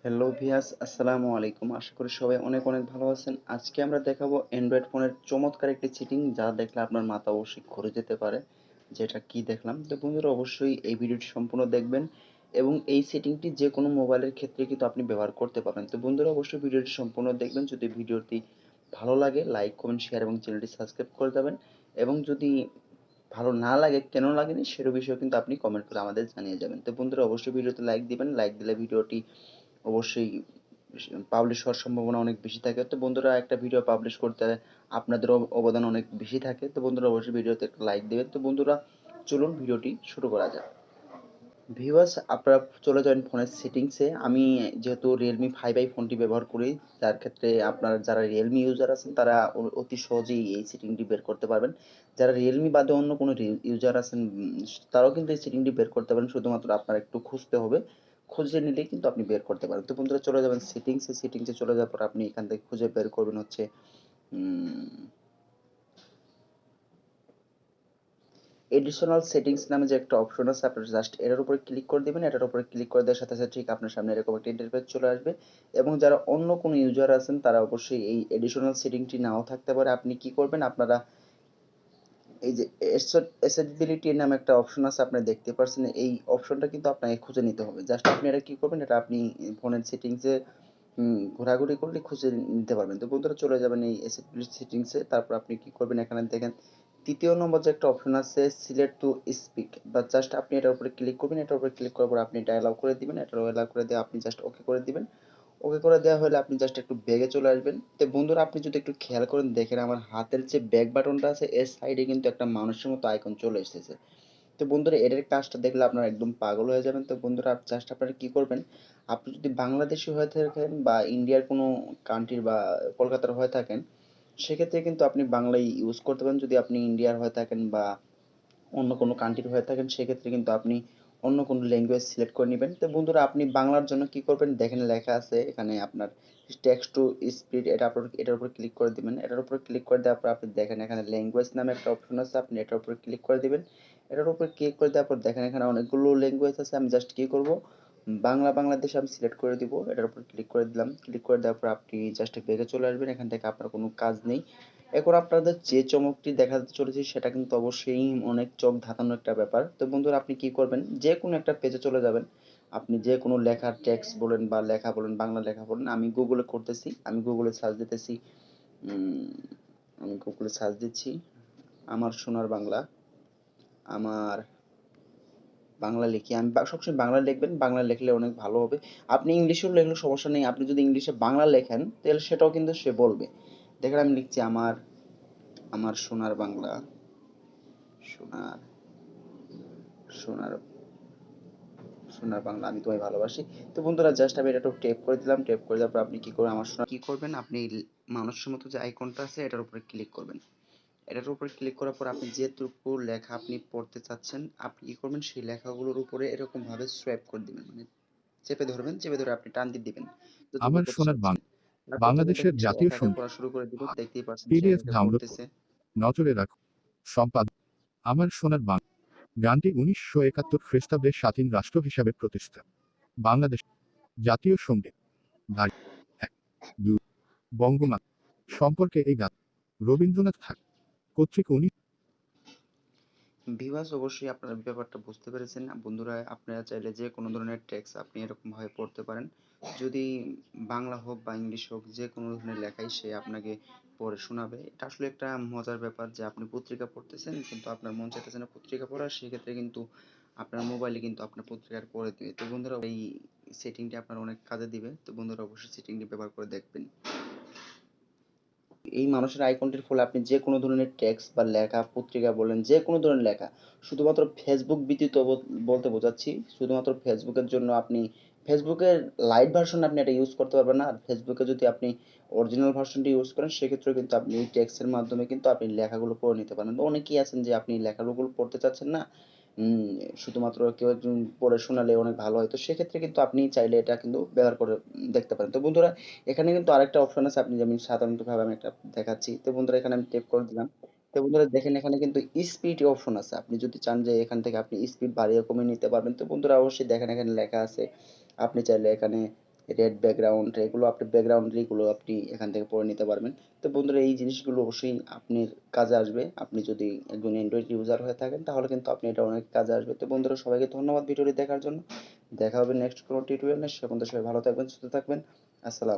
Hello ভিয়াস, আসসালামু আলাইকুম। আশা করি সবাই অনেক অনেক ভালো আছেন। আজকে আমরা দেখাবো অ্যান্ড্রয়েড ফোনের চমৎকার একটি সেটিং, যা দেখলে আপনার মাথা অবশ্যই ঘুরে যেতে পারে। যেটা কি দেখলাম, তো বন্ধুরা অবশ্যই এই ভিডিওটি সম্পূর্ণ দেখবেন এবং এই সেটিংটি যে কোনো মোবাইলের ক্ষেত্রে কিন্তু আপনি ব্যবহার করতে পারবেন। তো বন্ধুরা অবশ্যই ভিডিওটি সম্পূর্ণ দেখবেন। যদি ভিডিওটি ভালো লাগে লাইক কমেন্ট শেয়ার এবং চ্যানেলটি সাবস্ক্রাইব করে দেবেন, এবং যদি ভালো না লাগে কেন লাগেনি সেটার বিষয়ে কিন্তু আপনি কমেন্ট করে আমাদের জানিয়ে যাবেন। তো বন্ধুরা অবশ্যই ভিডিওতে লাইক দিবেন, লাইক দিলে ভিডিওটি অবশ্যই পাবলিশ হওয়ার সম্ভাবনা অনেক বেশি থাকে। তো বন্ধুরা একটা ভিডিও পাবলিশ করতে আপনাদের অবদান অনেক বেশি থাকে। তো বন্ধুরা অবশ্যই ভিডিওতে একটা লাইক দেবেন। তো বন্ধুরা চলুন ভিডিওটি শুরু করা যাক। ভিউয়ার্স, আপনারা চলে যাবেন ফোনের সেটিংসে। আমি যেহেতু রিয়েলমি 5i ফোনটি ব্যবহার করি, যার ক্ষেত্রে আপনারা যারা রিয়েলমি ইউজার আছেন তারা অতি সহজেই এই সেটিংটি বের করতে পারবেন। যারা রিয়েলমি বাদে অন্য কোনো ইউজার আছেন তারাও কিন্তু এই সেটিংটি বের করতে পারেন, শুধুমাত্র আপনার একটু খুঁজতে হবে। খুঁজে নিলেই কিন্তু আপনি বের করতে পারেন। তো বন্ধুরা চলে যাবেন সেটিংসে। সেটিংসে চলে যাওয়ার পর আপনি এখান থেকে খুঁজে বের করবেন হচ্ছে এডিশনাল সেটিংস নামে যে একটা অপশন আছে, আপনি জাস্ট এটার উপরে ক্লিক করে দিবেন। এটার উপরে ক্লিক করে দেওয়ার সাথে সাথে ঠিক আপনার সামনে এরকম একটা ইন্টারফেস চলে আসবে। এবং যারা অন্য কোনো ইউজার আছেন তারা অবশ্যই এই এডিশনাল সেটিংটি নাও থাকতে পারে। আপনি কি করবেন, আপনারা এই যে অ্যাসেসিবিলিটি নামে একটা অপশন আছে, আপনি দেখতে পাচ্ছেন। এই অপশনটা কিন্তু আপনাকে খুঁজে নিতে হবে। জাস্ট আপনি এটা কি করবেন, এটা আপনি ফোনের সেটিংসে ঘোরাঘুরি করলে খুঁজে নিতে পারবেন। তো বন্ধুরা চলে যাবেন এই অ্যাসেসিবিলিটি সেটিংসে। তারপর আপনি কি করবেন, এখানে দেখেন তৃতীয় নম্বর যে একটা অপশন আছে সিলেক্ট টু স্পিক, বা জাস্ট আপনি এটার উপরে ক্লিক করবেন। এটার উপরে ক্লিক করার পর আপনি এটা অ্যালাউ করে দিবেন। এটা অ্যালাউ করে দিয়ে আপনি জাস্ট ওকে করে দিবেন। ওকে করে দেওয়া হলে আপনি জাস্ট একটু ব্যাগে চলে আসবেন। তো বন্ধুরা আপনি যদি একটু খেয়াল করেন দেখেন, আমার হাতের যে ব্যাক বাটনটা আছে এর সাইডে কিন্তু একটা মানুষের মতো আইকন চলে এসেছে। তো বন্ধুরা এটার কাজটা দেখলে আপনারা একদম পাগল হয়ে যাবেন। তো বন্ধুরা জাস্ট আপনারা কি করবেন, আপনি যদি বাংলাদেশি হয়ে থাকেন বা ইন্ডিয়ার কোনো কান্ট্রির বা কলকাতার হয়ে থাকেন, সেক্ষেত্রে কিন্তু আপনি বাংলাই ইউজ করতে পারেন। যদি আপনি ইন্ডিয়ার হয়ে থাকেন বা অন্য কোনো কান্ট্রির হয়ে থাকেন, সেক্ষেত্রে কিন্তু আপনি অন্য কোনো ল্যাঙ্গুয়েজ সিলেক্ট করে নেবেন। তো বন্ধুরা আপনি বাংলার জন্য কি করবেন, দেখেন লেখা আছে এখানে আপনার টেক্সট টু স্পিড, এটা আপনার এটার উপর ক্লিক করে দিবেন। এটার উপর ক্লিক করে দেওয়ার পর আপনি দেখেন এখানে ল্যাঙ্গুয়েজ নামে একটা অপশন আছে, আপনি এটার উপর ক্লিক করে দিবেন। এটার উপর ক্লিক করে দেওয়ার পর দেখেন এখানে অনেকগুলো ল্যাঙ্গুয়েজ আছে। আমি জাস্ট কি করব, বাংলাদেশ আমি সিলেক্ট করে দিব। এটার উপর ক্লিক করে দিলাম। ক্লিক করে দেওয়ার পর আপনি জাস্ট ব্যাগে চলে আসবেন। এখান থেকে আপনার কোনো কাজ নেই। এখন আপনাদের যে চমকটি দেখাতে চলেছি সেটা কিন্তু অবশ্যই অনেক চোখ ধাঁধানো একটা ব্যাপার। তো বন্ধুরা আপনি কি করবেন, যে কোনো একটা পেজে চলে যাবেন। আপনি যে কোনো লেখার টেক্সট বলেন বা লেখা বলেন, বাংলা লেখা বলেন। আমি গুগলে করতেছি, আমি গুগলে সার্চ দিতেছি। উম, আমি গুগলে সার্চ দিচ্ছি আমার সোনার বাংলা। আমার বাংলা লিখি আমি, সবসময় বাংলা লিখবেন। বাংলা লিখলে অনেক ভালো হবে। আপনি ইংলিশেও লিখলে সমস্যা নেই। আপনি যদি ইংলিশে বাংলা লেখেন তাহলে সেটাও কিন্তু সে বলবে। দেখেন আমি লিখছি আমার আমার সোনার বাংলা, সোনার সোনার সোনার বাংলা, আমি তোমায় ভালোবাসি। তো বন্ধুরা জাস্ট আমি এটা একটু টেপ করে দিলাম। টেপ করে দেওয়ার পর আপনি কি করবেন, আমার সোনা কি করবেন, আপনি মানুষের মতো যে আইকনটা আছে এটার উপরে ক্লিক করবেন। এটার উপরে ক্লিক করার পর আপনি যেটুকু লেখা আপনি পড়তে চাচ্ছেন, আপনি কি করবেন, সেই লেখাগুলোর উপরে এরকম ভাবে সোয়াইপ করে দিবেন, মানে চেপে ধরবেন। চেপে ধরে আপনি টান দিয়ে দিবেন যতটুকু আমার পড়তে সোনার চাচ্ছেন। বাংলা তারপর যখন বাংলাদেশের দেখেন সে জাতীয় একা একা সঙ্গীত পড়া শুরু করে দিবে, দেখতেই পাচ্ছেন সে একা পিডিএফ একা ডাউনলোড পড়তেছে। করুন। নজরে রাখুন সম্পাদক আমার সোনার বাংলা গানটি 1971 খ্রিস্টাব্দে স্বাধীন রাষ্ট্র হিসাবে প্রতিষ্ঠা। বাংলাদেশ জাতীয় সঙ্গীত ধারা 1, 2 বঙ্গমাতা সম্পর্কে এই গান রবীন্দ্রনাথ ঠাকুর কর্তৃক ভিউয়ার্স অবশ্যই আপনারা ব্যাপারটা বুঝতে পেরেছেন। বন্ধুরা আপনারা চাইলে যে কোনো ধরনের টেক্সট আপনি এরকম ভাবে পড়তে পারেন। যদি বাংলা হোক বা ইংলিশ হোক, যে কোনো ধরনের লেখাই সে আপনাকে পড়ে শোনাবে। এটা আসলে একটা মজার ব্যাপার যে আপনি পত্রিকা পড়তেছেন কিন্তু আপনার মন চাইতেছে না পত্রিকা পড়ার, সেক্ষেত্রে কিন্তু আপনার মোবাইলে কিন্তু আপনার পত্রিকার পড়ে দিবে। তো বন্ধুরা এই সেটিংটি আপনার অনেক কাজে দিবে। তো বন্ধুরা অবশ্যই সেটিংটি ব্যবহার করে দেখবেন। এই মানুষের আইকনটির ফলে আপনি যে কোনো ধরনের টেক্সট বা লেখা, পত্রিকা বলেন, যে কোনো ধরনের লেখা, শুধুমাত্র ফেসবুক ব্যতীত বলতে বোঝাচ্ছি, শুধুমাত্র ফেসবুকের জন্য আপনি ফেসবুকের লাইট ভার্সন আপনি এটা ইউজ করতে পারবেন না। আর ফেসবুকে যদি আপনি অরিজিনাল ভার্সনটি ইউজ করেন, সেক্ষেত্রে কিন্তু আপনি এই টেক্সটের মাধ্যমে কিন্তু আপনি লেখাগুলো পড়ে নিতে পারেন। তো অনেকেই আছেন যে আপনি লেখাগুলো পড়তে চাচ্ছেন না, উম, শুধুমাত্র কেউ একজন পড়ে শোনালে অনেক ভালো হয়। তো সেক্ষেত্রে কিন্তু আপনি চাইলে এটা কিন্তু ব্যবহার করে দেখতে পারেন। তো বন্ধুরা এখানে কিন্তু আরেকটা অপশন আছে, আপনি যেমন সাধারণতভাবে আমি একটা দেখাচ্ছি। তো বন্ধুরা এখানে আমি টেপ করে দিলাম। তো বন্ধুরা দেখেন এখানে কিন্তু স্পিড অপশন আছে। আপনি যদি চান যে এখান থেকে আপনি স্পিড বাড়িয়ে কমিয়ে নিতে পারবেন। তো বন্ধুরা অবশ্যই দেখেন এখানে লেখা আছে, আপনি চাইলে এখানে রেড ব্যাকগ্রাউন্ড, এগুলো আপনি ব্যাকগ্রাউন্ড এগুলো আপনি এখান থেকে পড়ে নিতে পারবেন। তো বন্ধুরা এই জিনিসগুলো অবশ্যই আপনার কাজে আসবে। আপনি যদি একজন অ্যান্ড্রয়েড ইউজার হয়ে থাকেন তাহলে কিন্তু আপনি এটা অনেক কাজে আসবে। তো বন্ধুরা সবাইকে ধন্যবাদ ভিডিওটি দেখার জন্য। দেখা হবে নেক্সট কোনো টিউটোরিয়ালে। সে পর্যন্ত সবাই ভালো থাকবেন, সুস্থ থাকবেন। আসসালাম।